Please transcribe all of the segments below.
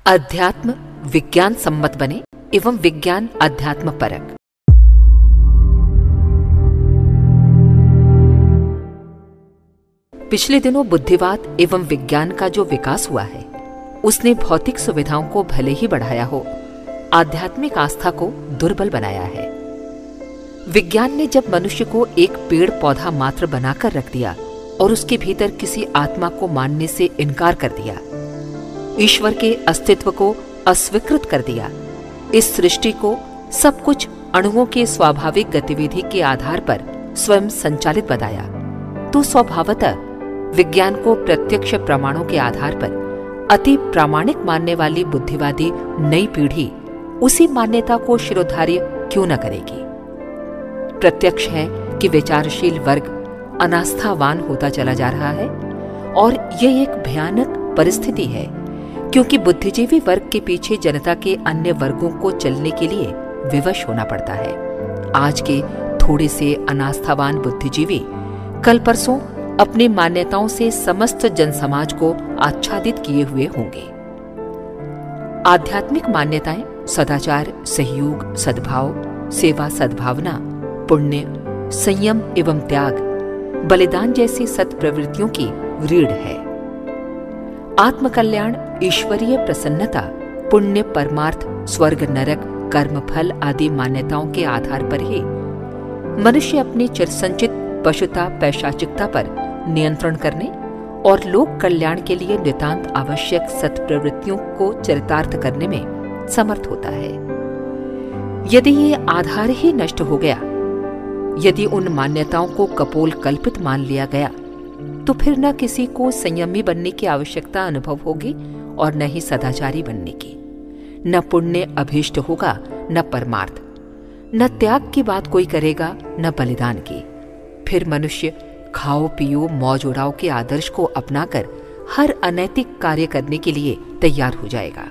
अध्यात्म विज्ञान सम्मत बने एवं विज्ञान अध्यात्म परक। पिछले दिनों बुद्धिवाद एवं विज्ञान का जो विकास हुआ है उसने भौतिक सुविधाओं को भले ही बढ़ाया हो, आध्यात्मिक आस्था को दुर्बल बनाया है। विज्ञान ने जब मनुष्य को एक पेड़ पौधा मात्र बनाकर रख दिया और उसके भीतर किसी आत्मा को मानने से इनकार कर दिया, ईश्वर के अस्तित्व को अस्वीकृत कर दिया, इस सृष्टि को सब कुछ अणुओं के स्वाभाविक गतिविधि के आधार पर स्वयं संचालित बताया, तो स्वभावतः विज्ञान को प्रत्यक्ष प्रमाणों के आधार पर अति प्रामाणिक मानने वाली बुद्धिवादी नई पीढ़ी उसी मान्यता को शिरोधार्य क्यों न करेगी। प्रत्यक्ष है कि विचारशील वर्ग अनास्थावान होता चला जा रहा है और यह एक भयानक परिस्थिति है, क्योंकि बुद्धिजीवी वर्ग के पीछे जनता के अन्य वर्गों को चलने के लिए विवश होना पड़ता है। आज के थोड़े से अनास्थावान बुद्धिजीवी कल परसों अपनी मान्यताओं से समस्त जनसमाज को आच्छादित किए हुए होंगे। आध्यात्मिक मान्यताएं सदाचार, सहयोग, सद्भाव, सेवा, सद्भावना, पुण्य, संयम एवं त्याग, बलिदान जैसी सत्प्रवृत्तियों की रीढ़ है। आत्मकल्याण, ईश्वरीय प्रसन्नता, पुण्य, परमार्थ, स्वर्ग, नरक, कर्म फल आदि मान्यताओं के आधार पर ही मनुष्य अपनी चिरसंचित पशुता, पैशाचिकता पर नियंत्रण करने और लोक कल्याण के लिए नितांत आवश्यक सत्प्रवृत्तियों को चरितार्थ करने में समर्थ होता है। यदि ये आधार ही नष्ट हो गया, यदि उन मान्यताओं को कपोल कल्पित मान लिया गया, तो फिर न किसी को संयमी बनने की आवश्यकता अनुभव होगी और न ही सदाचारी बनने की। न पुण्य अभीष्ट होगा, न परमार्थ, न त्याग की बात कोई करेगा, न बलिदान की। फिर मनुष्य खाओ पियो मौज उड़ाओ के आदर्श को अपनाकर हर अनैतिक कार्य करने के लिए तैयार हो जाएगा,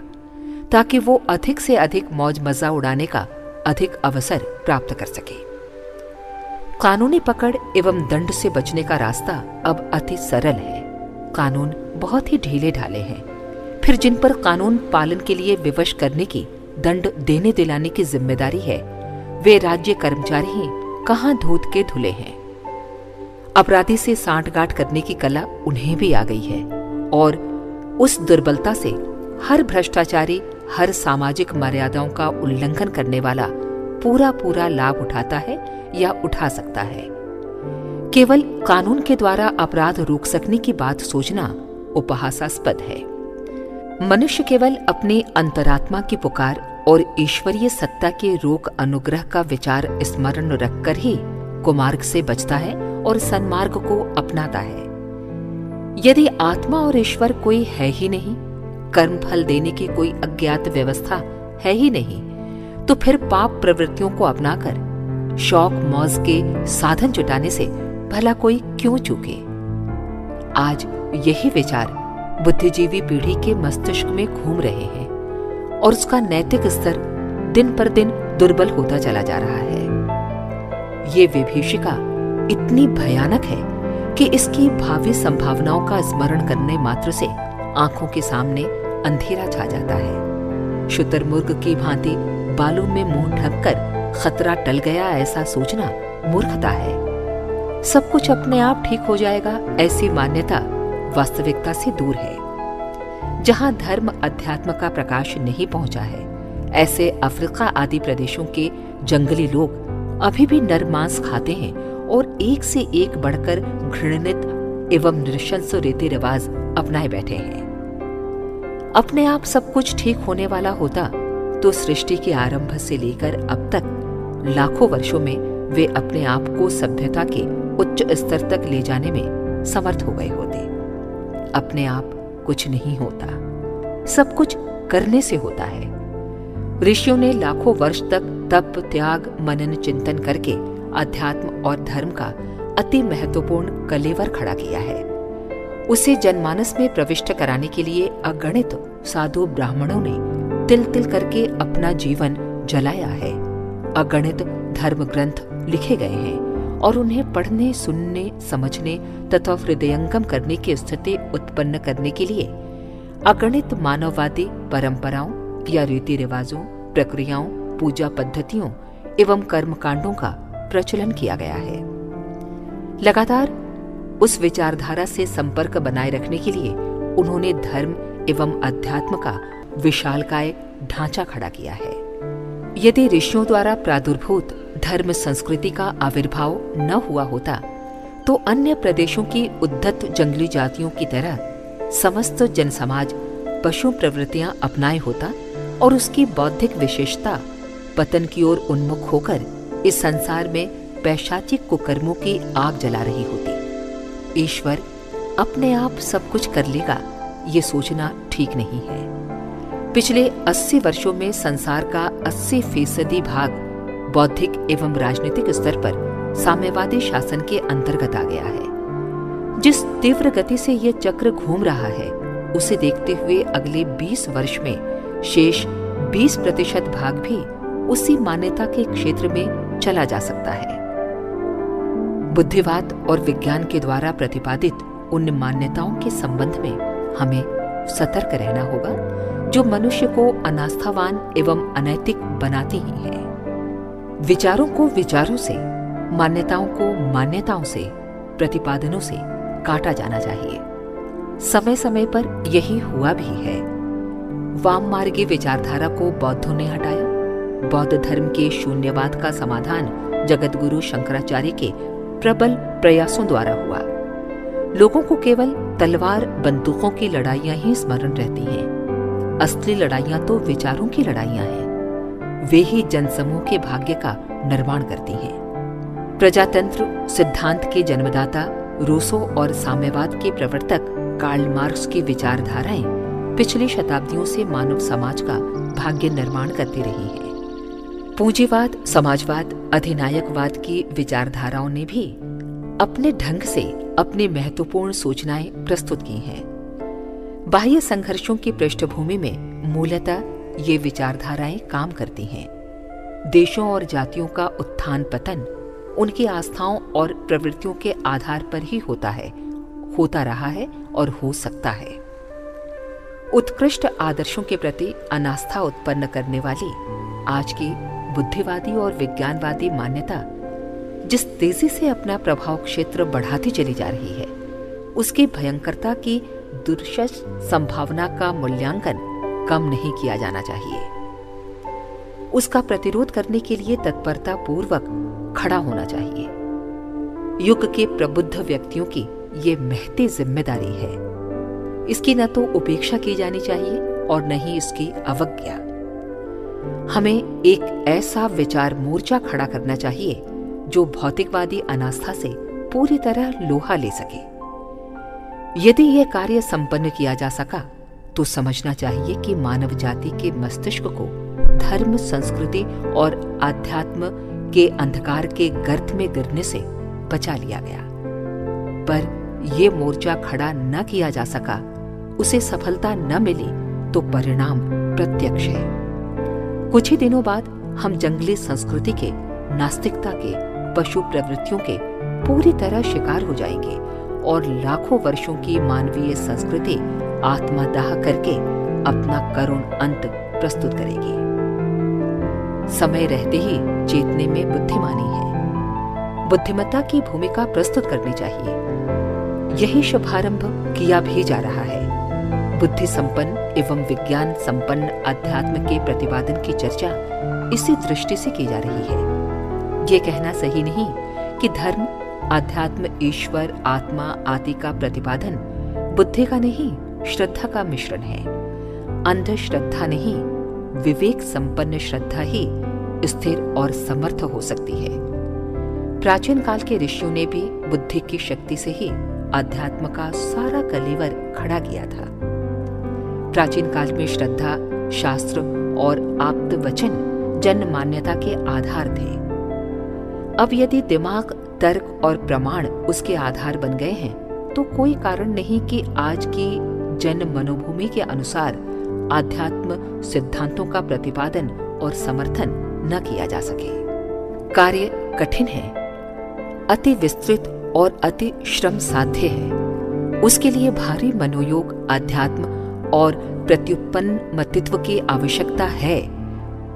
ताकि वो अधिक से अधिक मौज मजा उड़ाने का अधिक अवसर प्राप्त कर सके। कानूनी पकड़ एवं दंड से बचने का रास्ता अब अति सरल है। कानून बहुत ही ढीले ढाले हैं। फिर जिन पर कानून पालन के लिए विवश करने की, दंड देने दिलाने की जिम्मेदारी है, वे राज्य कर्मचारी ही कहां धूत के धुले हैं। अपराधी से सांठगांठ करने की कला उन्हें भी आ गई है और उस दुर्बलता से हर भ्रष्टाचारी, हर सामाजिक मर्यादाओं का उल्लंघन करने वाला पूरा लाभ उठाता है या उठा सकता है। केवल कानून के द्वारा अपराध रोक सकने की बात सोचना उपहासास्पद है। मनुष्य केवल अपनी अंतरात्मा की पुकार और ईश्वरीय सत्ता के रोक अनुग्रह का विचार स्मरण रखकर ही कुमार्ग से बचता है और सन्मार्ग को अपनाता है। यदि आत्मा और ईश्वर कोई है ही नहीं, कर्म फल देने की कोई अज्ञात व्यवस्था है ही नहीं, तो फिर पाप प्रवृत्तियों को अपनाकर शौक मौज के साधन जुटाने से भला कोई क्यों चूके। आज यही विचार बुद्धिजीवी पीढ़ी के मस्तिष्क में घूम रहे हैं और उसका नैतिक स्तर दिन पर दिन दुर्बल होता चला जा रहा है। ये विभीषिका इतनी भयानक है कि इसकी भावी संभावनाओं का स्मरण करने मात्र से आंखों के सामने अंधेरा छा जाता है। शुतुरमुर्ग की भांति बालों में मुंह ढककर खतरा टल गया ऐसा सोचना मूर्खता है। सब कुछ अपने आप ठीक हो जाएगा, ऐसी मान्यता वास्तविकता से दूर है। जहां धर्म अध्यात्म का प्रकाश नहीं पहुंचा है, ऐसे अफ्रीका आदि प्रदेशों के जंगली लोग अभी भी नर मांस खाते हैं और एक से एक बढ़कर घृणित एवं नृशंस रीति रिवाज अपनाए बैठे हैं। अपने आप सब कुछ ठीक होने वाला होता तो सृष्टि के आरंभ से लेकर अब तक लाखों वर्षों में वे अपने आप को सभ्यता के उच्च स्तर तक ले जाने में समर्थ हो गए होते। अपने आप कुछ नहीं होता, सब कुछ करने से होता है। ऋषियों ने लाखों वर्ष तक तप, त्याग, मनन, चिंतन करके अध्यात्म और धर्म का अति महत्वपूर्ण कलेवर खड़ा किया है। उसे जनमानस में प्रविष्ट कराने के लिए अगणित साधु ब्राह्मणों ने तिल तिल करके अपना जीवन जलाया है। अगणित धर्म ग्रंथ लिखे गए हैं और उन्हें पढ़ने, सुनने, समझने तथा हृदयंगम करने की स्थिति उत्पन्न करने के लिए अगणित मानववादी परंपराओं या रीति रिवाजों, प्रक्रियाओं, पूजा पद्धतियों एवं कर्मकांडों का प्रचलन किया गया है। लगातार उस विचारधारा से संपर्क बनाए रखने के लिए उन्होंने धर्म एवं अध्यात्म का विशालकाय ढांचा खड़ा किया है। यदि ऋषियों द्वारा प्रादुर्भूत धर्म संस्कृति का आविर्भाव न हुआ होता तो अन्य प्रदेशों की उद्धत जंगली जातियों की तरह समस्त जनसमाज पशु प्रवृत्तियां अपनाए होता और उसकी बौद्धिक विशेषता पतन की ओर उन्मुख होकर इस संसार में पैशाचिक कुकर्मों की आग जला रही होती। ईश्वर अपने आप सब कुछ कर लेगा, ये सोचना ठीक नहीं है। पिछले 80 वर्षों में संसार का 80% भाग बौद्धिक एवं राजनीतिक स्तर पर साम्यवादी शासन के अंतर्गत आ गया है। जिस तीव्र गति से यह चक्र घूम रहा है उसे देखते हुए अगले 20 वर्ष में शेष 20% भाग भी उसी मान्यता के क्षेत्र में चला जा सकता है। बुद्धिवाद और विज्ञान के द्वारा प्रतिपादित उन मान्यताओं के संबंध में हमें सतर्क रहना होगा जो मनुष्य को अनास्थावान एवं अनैतिक बनाती ही है। विचारों को विचारों से, मान्यताओं को मान्यताओं से, प्रतिपादनों से काटा जाना चाहिए। समय समय पर यही हुआ भी है। वाममार्गी विचारधारा को बौद्धों ने हटाया। बौद्ध धर्म के शून्यवाद का समाधान जगतगुरु शंकराचार्य के प्रबल प्रयासों द्वारा हुआ। लोगों को केवल तलवार बंदूकों की लड़ाइयां ही स्मरण रहती हैं। असली लड़ाइयां तो विचारों की लड़ाइयां हैं। वे ही जनसमूह के भाग्य का निर्माण करती हैं। प्रजातंत्र सिद्धांत के जन्मदाता रूसो और साम्यवाद के प्रवर्तक कार्ल मार्क्स की विचारधाराएं पिछली शताब्दियों से मानव समाज का भाग्य निर्माण करती रही हैं। पूंजीवाद, समाजवाद, अधिनायकवाद की विचारधाराओं ने भी अपने ढंग से अपनी महत्वपूर्ण सूचनाएं प्रस्तुत की हैं। बाह्य संघर्षों की पृष्ठभूमि में मूलतः ये विचारधाराएं काम करती हैं। देशों और जातियों का उत्थान पतन उनकी आस्थाओं और प्रवृत्तियों के आधार पर ही होता है, होता रहा है और हो सकता है। उत्कृष्ट आदर्शों के प्रति अनास्था उत्पन्न करने वाली आज की बुद्धिवादी और विज्ञानवादी मान्यता जिस तेजी से अपना प्रभाव क्षेत्र बढ़ाती चली जा रही है, उसकी भयंकरता की दुर्शस संभावना का मूल्यांकन कम नहीं किया जाना चाहिए। उसका प्रतिरोध करने के लिए तत्परता पूर्वक खड़ा होना चाहिए। युग के प्रबुद्ध व्यक्तियों की ये महती जिम्मेदारी है। इसकी न तो उपेक्षा की जानी चाहिए और न ही इसकी अवज्ञा। हमें एक ऐसा विचार मोर्चा खड़ा करना चाहिए जो भौतिकवादी अनास्था से पूरी तरह लोहा ले सके। यदि यह कार्य संपन्न किया जा सका तो समझना चाहिए कि मानव जाति के मस्तिष्क को धर्म, संस्कृति और अध्यात्म के अंधकार के गर्त में गिरने से बचा लिया गया। पर यह मोर्चा खड़ा न किया जा सका, उसे सफलता न मिली तो परिणाम प्रत्यक्ष है। कुछ ही दिनों बाद हम जंगली संस्कृति के, नास्तिकता के, पशु प्रवृत्तियों के पूरी तरह शिकार हो जाएंगे और लाखों वर्षों की मानवीय संस्कृति आत्मदाह करके अपना करुण अंत प्रस्तुत करेगी। समय रहते ही चेतने में बुद्धिमानी है। बुद्धिमत्ता की भूमिका प्रस्तुत करनी चाहिए। यही शुभारंभ किया भी जा रहा है। बुद्धि संपन्न एवं विज्ञान संपन्न अध्यात्म के प्रतिपादन की चर्चा इसी दृष्टि से की जा रही है। ये कहना सही नहीं कि धर्म, अध्यात्म, ईश्वर, आत्मा आदि का प्रतिपादन बुद्धि का नहीं, श्रद्धा का मिश्रण है। अंधश्रद्धा नहीं, विवेक संपन्न श्रद्धा ही स्थिर और समर्थ हो सकती है। प्राचीन काल के ऋषियों ने भी बुद्धि की शक्ति से ही अध्यात्म का सारा कलेवर खड़ा किया था। प्राचीन काल में श्रद्धा, शास्त्र और आप्त वचन जन मान्यता के आधार थे। अब यदि दिमाग, तर्क और प्रमाण उसके आधार बन गए हैं तो कोई कारण नहीं कि आज की जन मनोभूमि के अनुसार आध्यात्म सिद्धांतों का प्रतिपादन और समर्थन न किया जा सके। कार्य कठिन है, अति विस्तृत और अति श्रम साध्य है। उसके लिए भारी मनोयोग, अध्यात्म और प्रत्युत्पन्न मतित्व की आवश्यकता है,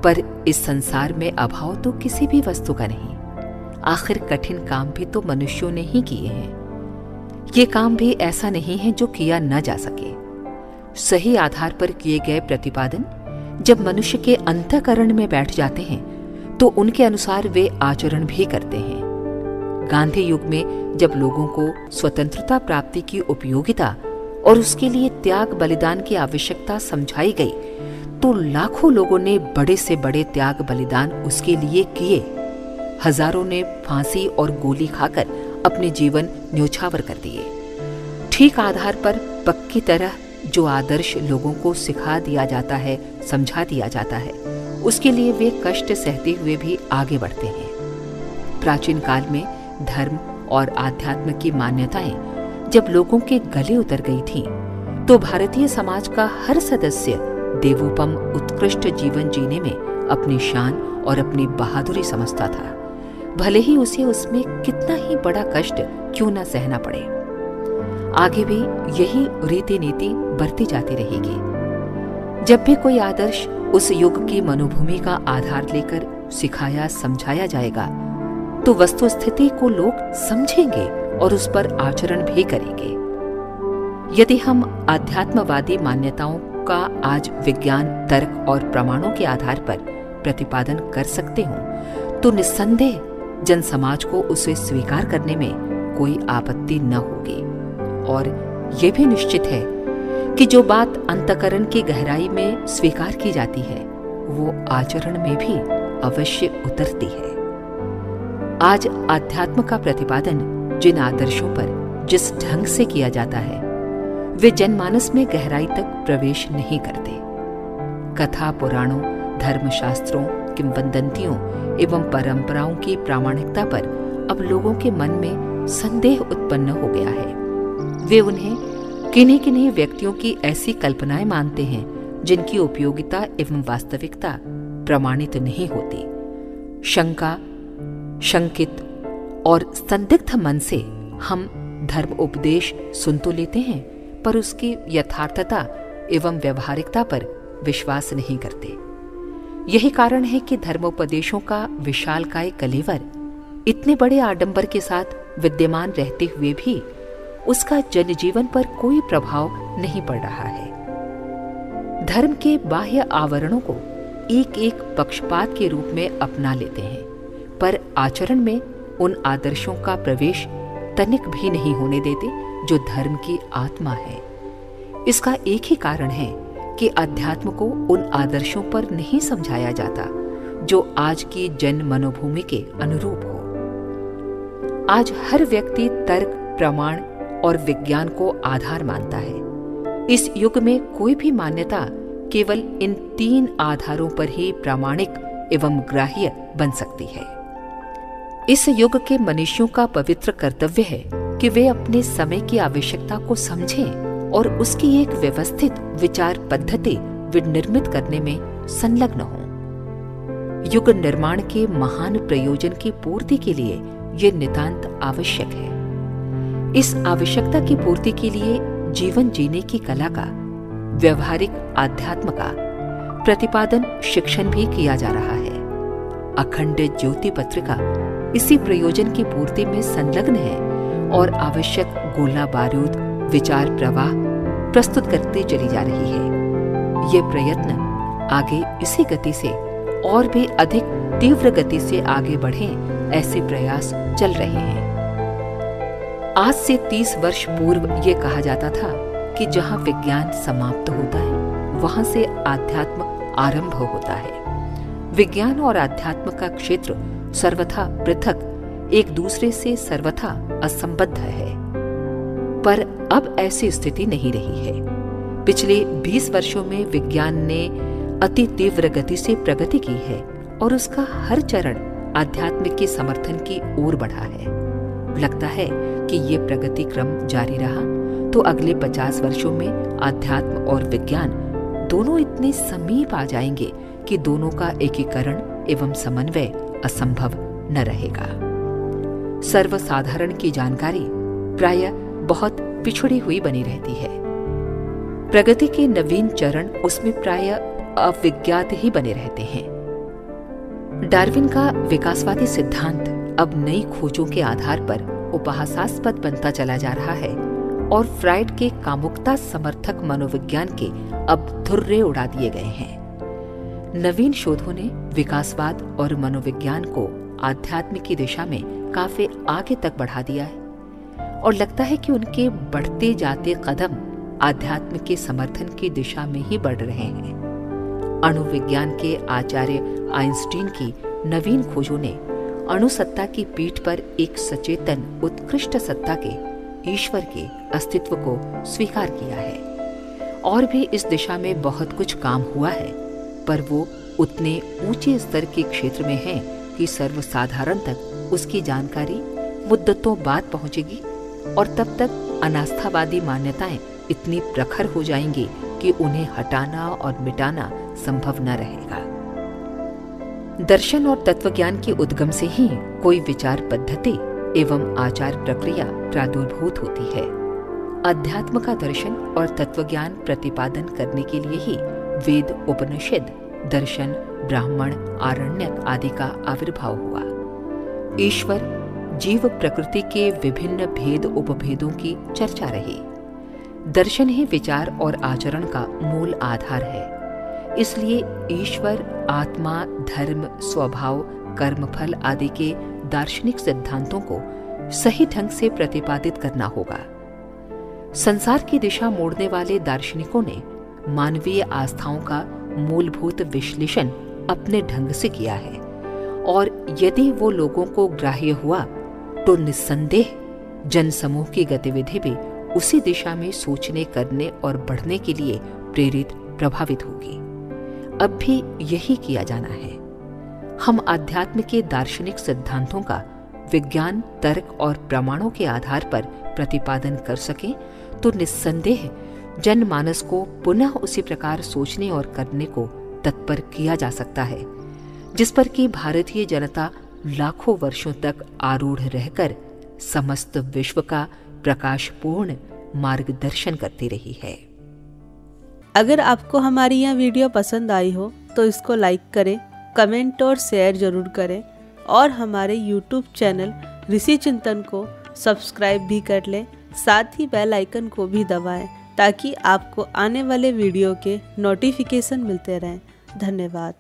पर इस संसार में अभाव तो किसी भी वस्तु का नहीं। आखिर कठिन काम भी तो मनुष्यों ने ही किए हैं। ये काम भी ऐसा नहीं है जो किया न जा सके। सही आधार पर किए गए प्रतिपादन जब मनुष्य के अंतःकरण में बैठ जाते हैं तो उनके अनुसार वे आचरण भी करते हैं। गांधी युग में जब लोगों को स्वतंत्रता प्राप्ति की उपयोगिता और उसके लिए त्याग बलिदान की आवश्यकता समझाई गई तो लाखों लोगों ने बड़े से बड़े त्याग बलिदान उसके लिए किए। हजारों ने फांसी और गोली खाकर अपने जीवन न्योछावर कर दिए। ठीक आधार पर पक्की तरह जो आदर्श लोगों को सिखा दिया जाता है, समझा दिया जाता है, उसके लिए वे कष्ट सहते हुए भी आगे बढ़ते हैं। प्राचीन काल में धर्म और आध्यात्म की मान्यताएं जब लोगों के गले उतर गई थीं, तो भारतीय समाज का हर सदस्य देवोपम उत्कृष्ट जीवन जीने में अपनी शान और अपनी बहादुरी समझता था, भले ही उसे उसमें कितना ही बड़ा कष्ट क्यों न सहना पड़े। आगे भी यही रीति नीति बढ़ती जाती रहेगी। जब भी कोई आदर्श उस युग की मनोभूमि का आधार लेकर सिखाया समझाया जाएगा तो वस्तु स्थिति को लोग समझेंगे और उस पर आचरण भी करेंगे। यदि हम आध्यात्मवादी मान्यताओं का आज विज्ञान, तर्क और प्रमाणों के आधार पर प्रतिपादन कर सकते हों तो निस्संदेह जन समाज को उसे स्वीकार करने में कोई आपत्ति न होगी। और यह भी निश्चित है कि जो बात अंतःकरण की गहराई में स्वीकार की जाती है वो आचरण में भी अवश्य उतरती है। आज अध्यात्म का प्रतिपादन जिन आदर्शों पर जिस ढंग से किया जाता है वे जनमानस में गहराई तक प्रवेश नहीं करते। कथा पुराणों, धर्मशास्त्रों, किंवदंतियों एवं परंपराओं की प्रामाणिकता पर अब लोगों के मन में संदेह उत्पन्न हो गया है। वे उन्हें किन्हीं किन्हीं व्यक्तियों की ऐसी कल्पनाएं मानते हैं जिनकी उपयोगिता एवं वास्तविकता प्रमाणित नहीं होती। शंका, शंकित और संदिग्ध मन से हम धर्म उपदेश सुन तो लेते हैं पर उसकी यथार्थता एवं व्यवहारिकता पर विश्वास नहीं करते। यही कारण है कि धर्मोपदेशों का विशालकाय कलेवर इतने बड़े आडंबर के साथ विद्यमान रहते हुए भी उसका जनजीवन पर कोई प्रभाव नहीं पड़ रहा है। धर्म के बाह्य आवरणों को एक एक पक्षपात के रूप में अपना लेते हैं पर आचरण में उन आदर्शों का प्रवेश तनिक भी नहीं होने देते जो धर्म की आत्मा है। इसका एक ही कारण है कि अध्यात्म को उन आदर्शों पर नहीं समझाया जाता जो आज की जन मनोभूमि के अनुरूप हो। आज हर व्यक्ति तर्क, प्रमाण और विज्ञान को आधार मानता है। इस युग में कोई भी मान्यता केवल इन तीन आधारों पर ही प्रामाणिक एवं ग्राह्य बन सकती है। इस युग के मनुष्यों का पवित्र कर्तव्य है कि वे अपने समय की आवश्यकता को समझें और उसकी एक व्यवस्थित विचार पद्धति विनिर्मित करने में संलग्न हों। युग निर्माण के महान प्रयोजन की पूर्ति के लिए ये नितांत आवश्यक है। इस आवश्यकता की पूर्ति के लिए जीवन जीने की कला का, व्यवहारिक अध्यात्म का प्रतिपादन, शिक्षण भी किया जा रहा है। अखंड ज्योति पत्रिका इसी प्रयोजन की पूर्ति में संलग्न है और आवश्यक गोला बारूद, विचार प्रवाह प्रस्तुत करती चली जा रही है। ये प्रयत्न आगे इसी गति से और भी अधिक तीव्र गति से आगे बढ़ें, ऐसे प्रयास चल रहे हैं। आज से 30 वर्ष पूर्व ये कहा जाता था कि जहां विज्ञान समाप्त होता है वहां से आध्यात्म आरंभ होता है। विज्ञान और आध्यात्म का क्षेत्र सर्वथा पृथक, एक दूसरे से सर्वथा असंबद्ध है। पर अब ऐसी स्थिति नहीं रही है। पिछले 20 वर्षों में विज्ञान ने अति तीव्र गति से प्रगति की है और उसका हर चरण आध्यात्म के समर्थन की ओर बढ़ा है। लगता है कि ये प्रगति क्रम जारी रहा तो अगले 50 वर्षों में आध्यात्म और विज्ञान दोनों इतने समीप आ जाएंगे कि दोनों का एकीकरण एवं समन्वय असंभव न रहेगा। सर्वसाधारण की जानकारी प्रायः बहुत पिछड़ी हुई बनी रहती है। प्रगति के नवीन चरण उसमें प्रायः अविज्ञात ही बने रहते हैं। डार्विन का विकासवादी सिद्धांत अब नई खोजों के आधार पर उपहासास्पद बनता चला जा रहा है और फ्राइड के कामुकता समर्थक मनोविज्ञान के अब धुर्रे उड़ा दिए गए हैं। नवीन शोधों ने विकासवाद और मनोविज्ञान को आध्यात्म की दिशा में काफी आगे तक बढ़ा दिया है और लगता है कि उनके बढ़ते जाते कदम आध्यात्म के समर्थन की दिशा में ही बढ़ रहे हैं। अणुविज्ञान के आचार्य आइंस्टीन की नवीन खोजों ने अणुसत्ता की पीठ पर एक सचेतन उत्कृष्ट सत्ता के ईश्वर के अस्तित्व को स्वीकार किया है। और भी इस दिशा में बहुत कुछ काम हुआ है, पर वो उतने ऊंचे स्तर के क्षेत्र में है कि सर्वसाधारण तक उसकी जानकारी मुद्दतों बाद पहुंचेगी और तब तक अनास्थावादी मान्यताएं इतनी प्रखर हो जाएंगी कि उन्हें हटाना और मिटाना संभव न रहेगा। दर्शन और तत्वज्ञान के उद्गम से ही कोई विचार पद्धति एवं आचार प्रक्रिया प्रादुर्भूत होती है। अध्यात्म का दर्शन और तत्वज्ञान प्रतिपादन करने के लिए ही वेद, उपनिषद, दर्शन, ब्राह्मण, आरण्यक आदि का आविर्भाव हुआ। ईश्वर, जीव प्रकृति के विभिन्न भेद उपभेदों की चर्चा रही। दर्शन ही विचार और आचरण का मूल आधार है। इसलिए ईश्वर, आत्मा, धर्म, स्वभाव, कर्मफल आदि के दार्शनिक सिद्धांतों को सही ढंग से प्रतिपादित करना होगा। संसार की दिशा मोड़ने वाले दार्शनिकों ने मानवीय आस्थाओं का मूलभूत विश्लेषण अपने ढंग से किया है और यदि वो लोगों को ग्राह्य हुआ तो निस्संदेह जनसमूह की गतिविधि भी उसी दिशा में सोचने, करने और बढ़ने के लिए प्रेरित, प्रभावित होगी। अब भी यही किया जाना है। हम अध्यात्म के दार्शनिक सिद्धांतों का विज्ञान, तर्क और प्रमाणों के आधार पर प्रतिपादन कर सकें तो निस्संदेह जनमानस को पुनः उसी प्रकार सोचने और करने को तत्पर किया जा सकता है, जिस पर कि भारतीय जनता लाखों वर्षों तक आरूढ़ रहकर समस्त विश्व का प्रकाशपूर्ण मार्गदर्शन करती रही है। अगर आपको हमारी यह वीडियो पसंद आई हो तो इसको लाइक करें, कमेंट और शेयर जरूर करें और हमारे YouTube चैनल ऋषि चिंतन को सब्सक्राइब भी कर लें। साथ ही बेल आइकन को भी दबाएं ताकि आपको आने वाले वीडियो के नोटिफिकेशन मिलते रहें। धन्यवाद।